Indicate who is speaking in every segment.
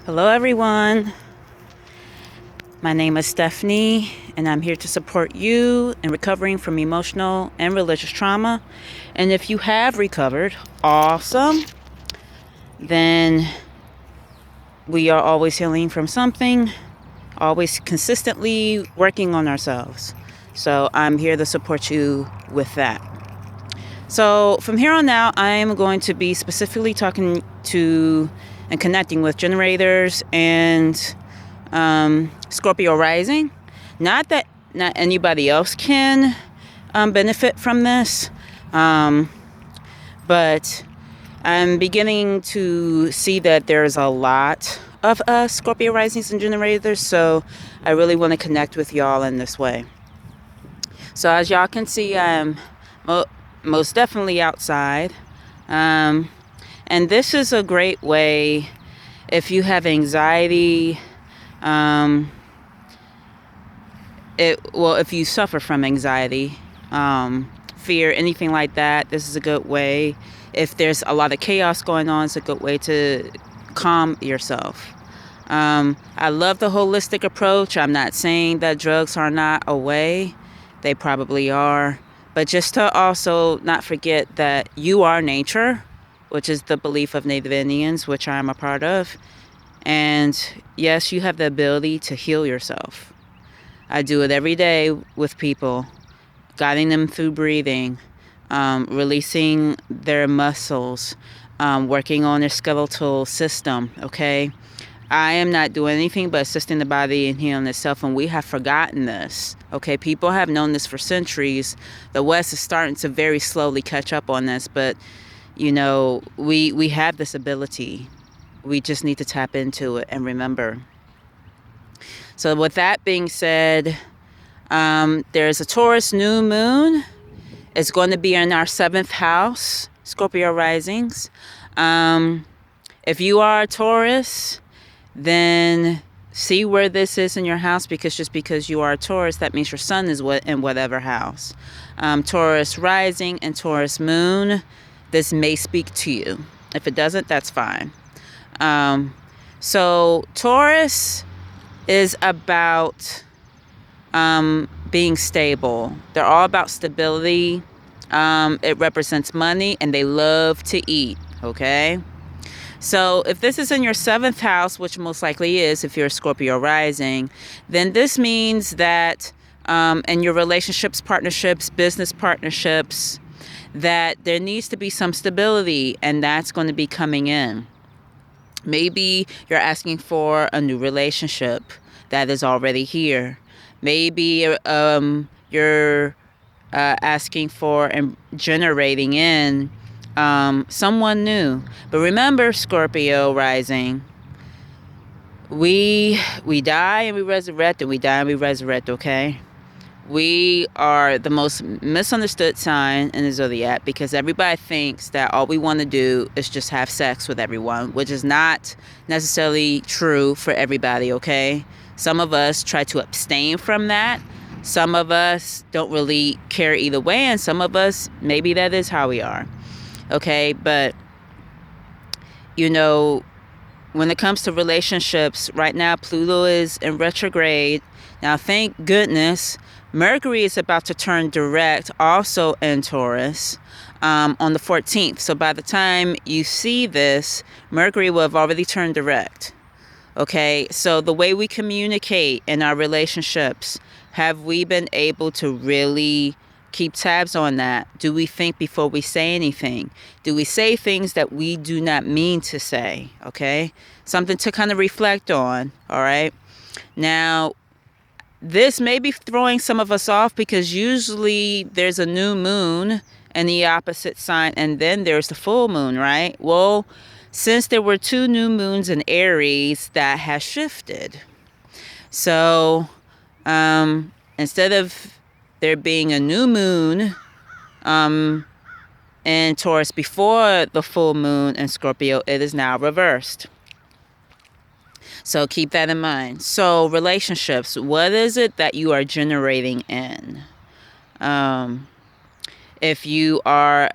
Speaker 1: Hello, everyone. My name is Stephanie, and I'm here to support you in recovering from emotional and religious trauma. And if you have recovered, awesome. Then we are always healing from something, always consistently working on ourselves. So I'm here to support you with that. So from here on out, I am going to be specifically talking to and connecting with generators and Scorpio rising. Not that not anybody else can benefit from this, but I'm beginning to see that there's a lot of us Scorpio risings and generators, so I really want to connect with y'all in this way. So as y'all can see, I'm most definitely outside. And this is a great way if you have anxiety, if you suffer from anxiety, fear, anything like that, this is a good way. If there's a lot of chaos going on, it's a good way to calm yourself. I love the holistic approach. I'm not saying that drugs are not a way. They probably are. But just to also not forget that you are nature, which is the belief of Native Indians, which I'm a part of. And yes, you have the ability to heal yourself. I do it every day with people, guiding them through breathing, releasing their muscles, working on their skeletal system, okay? I am not doing anything but assisting the body in healing itself, and we have forgotten this. Okay, people have known this for centuries. The West is starting to very slowly catch up on this, but we have this ability. We just need to tap into it and remember. So with that being said, there's a Taurus new moon. It's going to be in our 7th house, Scorpio risings. If you are a Taurus, then see where this is in your house, because just because you are a Taurus, that means your sun is in whatever house. Taurus rising and Taurus moon, this may speak to you. If it doesn't, that's fine. So Taurus is about being stable. They're all about stability. It represents money, and they love to eat, okay? So if this is in your 7th house, which most likely is if you're a Scorpio rising, then this means that in your relationships, partnerships, business partnerships, that there needs to be some stability, and that's going to be coming in. Maybe you're asking for a new relationship that is already here. Maybe you're asking for and generating in someone new. But remember, Scorpio rising, we die and we resurrect, and we die and we resurrect, okay? We are the most misunderstood sign in the zodiac, because everybody thinks that all we want to do is just have sex with everyone, which is not necessarily true for everybody, okay? Some of us try to abstain from that. Some of us don't really care either way, and some of us, maybe that is how we are. Okay, but when it comes to relationships, right now Pluto is in retrograde. Now, thank goodness, Mercury is about to turn direct, also in Taurus, on the 14th. So by the time you see this, Mercury will have already turned direct. Okay, so the way we communicate in our relationships, have we been able to really keep tabs on that? Do we think before we say anything? Do we say things that we do not mean to say? Okay, something to kind of reflect on. All right, now this may be throwing some of us off, because usually there's a new moon in the opposite sign, and then there's the full moon, right? Well, since there were 2 new moons in Aries, that has shifted. So instead of there being a new moon in Taurus before the full moon in Scorpio, it is now reversed. So keep that in mind. So relationships, what is it that you are generating in? If you are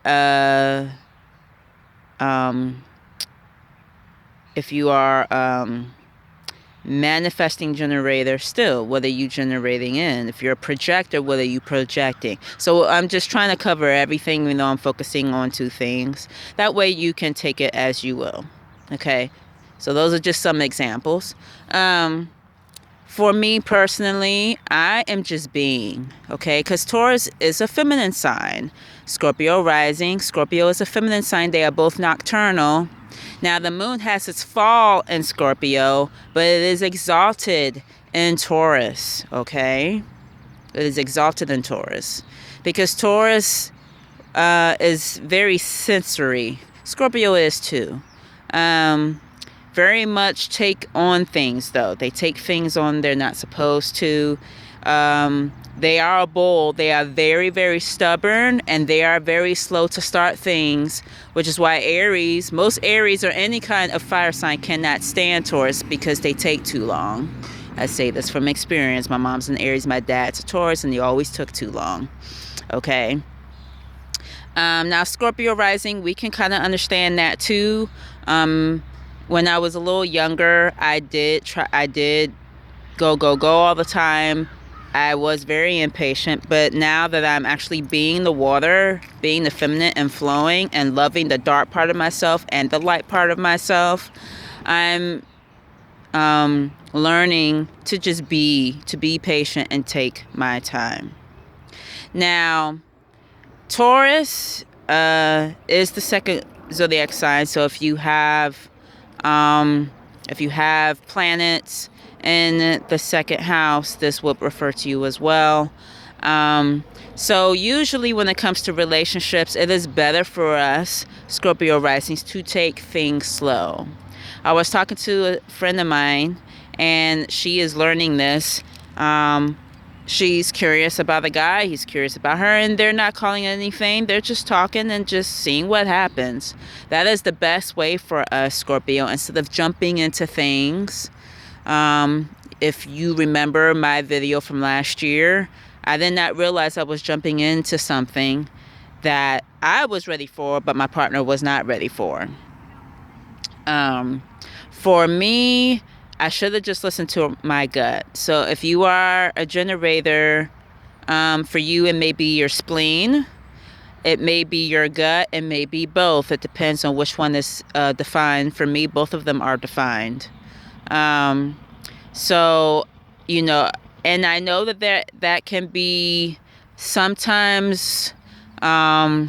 Speaker 1: manifesting generator still, whether you generating in. If you're a projector, whether you projecting. So I'm just trying to cover everything, even though I'm focusing on 2 things. That way you can take it as you will. Okay, so those are just some examples. For me personally, I am just being, okay? Because Taurus is a feminine sign. Scorpio rising. Scorpio is a feminine sign. They are both nocturnal. Now, the moon has its fall in Scorpio, but it is exalted in Taurus, okay? It is exalted in Taurus. Because Taurus is very sensory. Scorpio is too. Very much take on things, though. They take things on they're not supposed to. They are bold. They are very, very stubborn, and they are very slow to start things, which is why Aries, most Aries or any kind of fire sign cannot stand Taurus because they take too long. I say this from experience. My mom's an Aries, my dad's a Taurus, and they always took too long. Okay. Now, Scorpio rising, we can kind of understand that too. When I was a little younger, I did go all the time. I was very impatient, but now that I'm actually being the water, being the feminine and flowing and loving the dark part of myself and the light part of myself, I'm learning to just be patient and take my time. Now, Taurus is the second zodiac sign, so if you have planets in the second house, this will refer to you as well. So usually when it comes to relationships, it is better for us, Scorpio risings, to take things slow. I was talking to a friend of mine, and she is learning this. She's curious about the guy, he's curious about her, and they're not calling it anything. They're just talking and just seeing what happens. That is the best way for us, Scorpio, instead of jumping into things. If you remember my video from last year, I did not realize I was jumping into something that I was ready for, but my partner was not ready for. For me, I should have just listened to my gut. So if you are a generator, for you, it may be your spleen. It may be your gut. It may be both. It depends on which one is defined. For me, both of them are defined. So, and I know that can be sometimes, I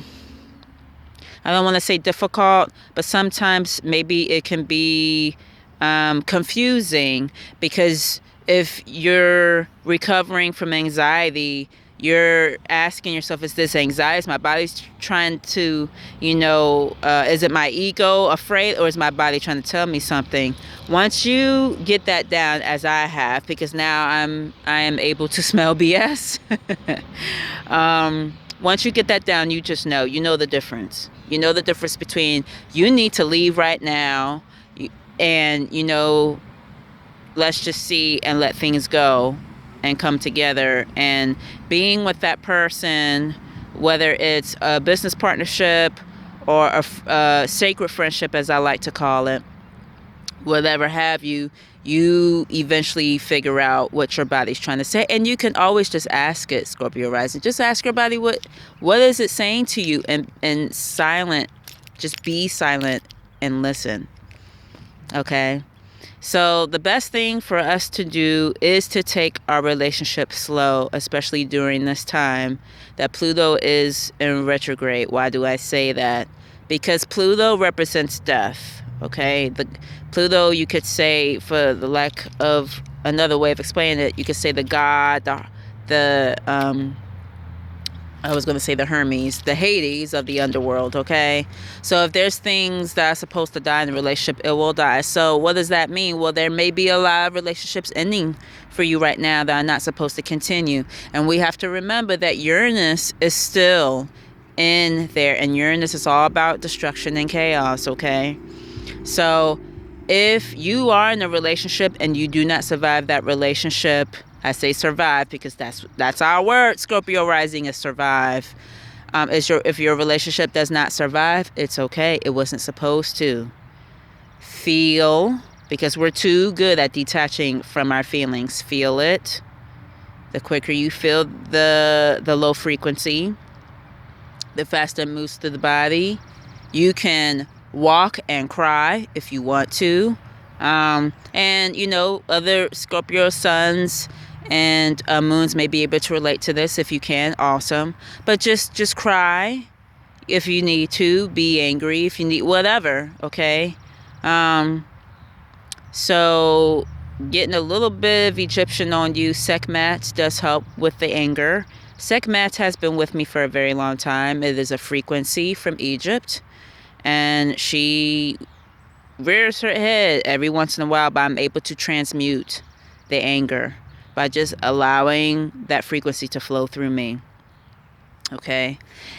Speaker 1: don't want to say difficult, but sometimes maybe it can be confusing, because if you're recovering from anxiety, you're asking yourself, is this anxiety? Is my body's trying to, is it my ego afraid, or is my body trying to tell me something? Once you get that down, as I have, because now I am able to smell BS. Once you get that down, you just know, the difference. You know the difference between you need to leave right now and, let's just see and let things go and come together, and being with that person, whether it's a business partnership or a sacred friendship, as I like to call it, whatever have you, you eventually figure out what your body's trying to say. And you can always just ask it, Scorpio rising. Just ask your body, what is it saying to you? And silent, just be silent and listen. Okay? So the best thing for us to do is to take our relationship slow, especially during this time that Pluto is in retrograde. Why do I say that? Because Pluto represents death. Okay, Pluto, you could say, for the lack of another way of explaining it, you could say the god, I was going to say the Hermes, the Hades of the underworld, okay? So if there's things that are supposed to die in a relationship, it will die. So what does that mean? Well, there may be a lot of relationships ending for you right now that are not supposed to continue. And we have to remember that Uranus is still in there, and Uranus is all about destruction and chaos, okay? So if you are in a relationship and you do not survive that relationship, I say survive because that's our word. Scorpio rising is survive. If your relationship does not survive, it's okay. It wasn't supposed to. Feel, because we're too good at detaching from our feelings. Feel it. The quicker you feel the low frequency, the faster it moves through the body. You can walk and cry if you want to. And, you know, other Scorpio suns and moons may be able to relate to this. If you can, awesome. But just cry if you need to. Be angry if you need, whatever, okay? So getting a little bit of Egyptian on you, Sekhmet, does help with the anger. Sekhmet has been with me for a very long time. It is a frequency from Egypt, and she rears her head every once in a while, but I'm able to transmute the anger by just allowing that frequency to flow through me. Okay.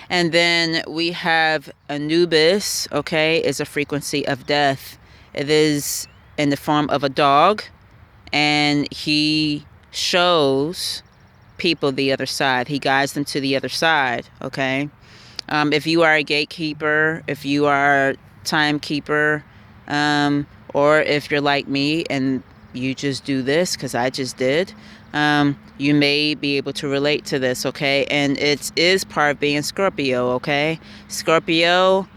Speaker 1: And then we have Anubis, okay, is a frequency of death. It is in the form of a dog, and he shows people the other side. He guides them to the other side, okay? If you are a gatekeeper, if you are a timekeeper, or if you're like me and you just do this, because I just did, you may be able to relate to this, okay? And it is part of being Scorpio, okay? Scorpio,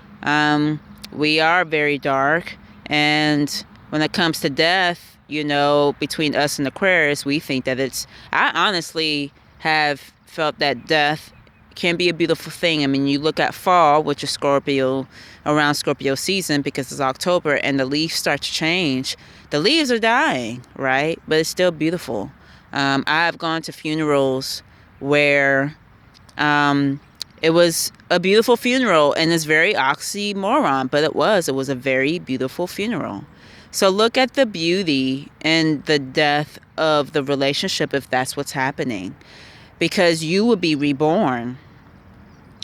Speaker 1: we are very dark, and when it comes to death, you know, between us and Aquarius, we think that I honestly have felt that death can be a beautiful thing. I mean, you look at fall, which is Scorpio, around Scorpio season, because it's October and the leaves start to change. The leaves are dying, right? But it's still beautiful. I've gone to funerals where it was a beautiful funeral, and it's very oxymoron, but it was a very beautiful funeral. So look at the beauty and the death of the relationship if that's what's happening, because you will be reborn,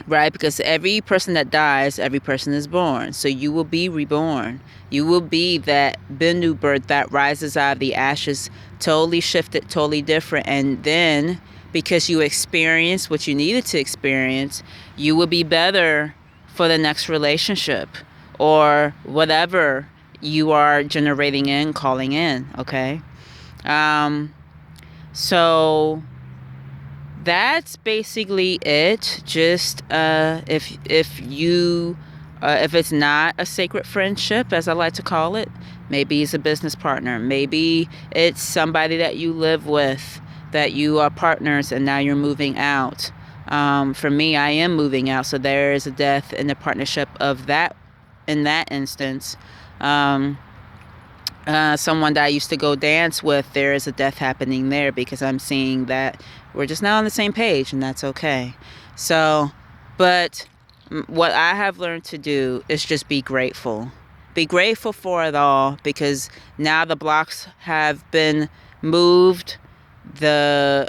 Speaker 1: right? Because every person that dies, every person is born. So you will be reborn. You will be that new birth that rises out of the ashes, totally shifted, totally different. And then because you experienced what you needed to experience, you will be better for the next relationship or whatever you are generating in, calling in, okay? So that's basically it. Just if it's not a sacred friendship, as I like to call it, maybe it's a business partner, maybe it's somebody that you live with, that you are partners and now you're moving out. For me, I am moving out, so there is a death in the partnership of that. In that instance, someone that I used to go dance with, there is a death happening there, because I'm seeing that we're just not on the same page, and that's okay. So, but what I have learned to do is just be grateful. Be grateful for it all, because now the blocks have been moved. The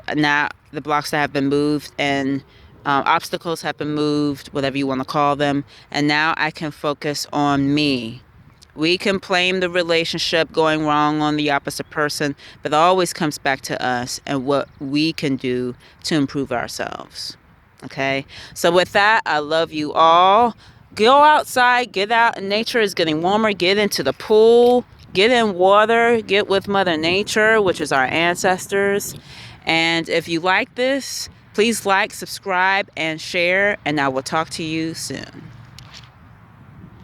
Speaker 1: blocks that have been moved, and obstacles have been moved, whatever you want to call them. And now I can focus on me. We can blame the relationship going wrong on the opposite person, but it always comes back to us and what we can do to improve ourselves. Okay? So with that, I love you all. Go outside, get out in nature. It's getting warmer. Get into the pool, get in water, get with Mother Nature, which is our ancestors. And if you like this, please like, subscribe, and share, and I will talk to you soon.